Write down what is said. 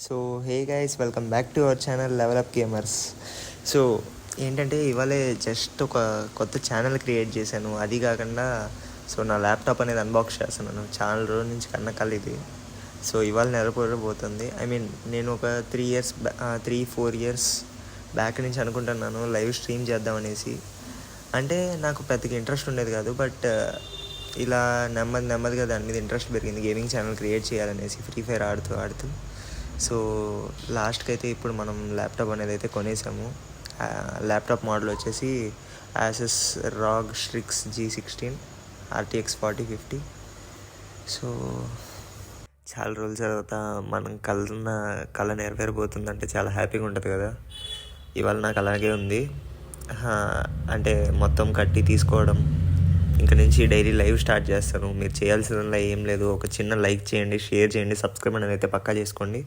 So hey guys, welcome back to our channel level up gamers. So ఏంటంటే ఇవాళే just ఒక కొత్త channel create చేశాను. అది కాకుండా నా ల్యాప్టాప్ అనేది అన్బాక్స్ చేస్తున్నాను. చాలా రోజుల నుంచి కన్నకల్ ఇది. సో ఇవాళ నెలపోబోతుంది. నేను ఒక 3-4 ఇయర్స్ బ్యాక్ నుంచి అనుకుంటున్నాను లైవ్ స్ట్రీమ్ చేద్దామనేసి. అంటే నాకు పెద్దగా ఇంట్రెస్ట్ ఉండేది కాదు, బట్ ఇలా నెమ్మదిగా దాని మీద ఇంట్రెస్ట్ పెరిగింది. గేమింగ్ ఛానల్ క్రియేట్ చేయాలనేసి ఫ్రీ ఫైర్ ఆడుతూ. సో లాస్ట్కి అయితే ఇప్పుడు మనం ల్యాప్టాప్ అనేది అయితే కొనేసాము. ల్యాప్టాప్ మోడల్ వచ్చేసి Asus ROG Strix G16 RTX 4050. So చాలా రోజుల తర్వాత మనం కళ నెరవేరబోతుందంటే చాలా హ్యాపీగా ఉంటుంది కదా. ఇవాళ నాకు అలాగే ఉంది. అంటే మొత్తం కట్టి తీసుకోవడం, ఇంక నుంచి డైలీ లైవ్ స్టార్ట్ చేస్తాను. మీరు చేయాల్సిందల్లా ఏం లేదు, ఒక చిన్న లైక్ చేయండి, షేర్ చేయండి, సబ్స్క్రైబ్ అనేది అయితే పక్కా చేసుకోండి.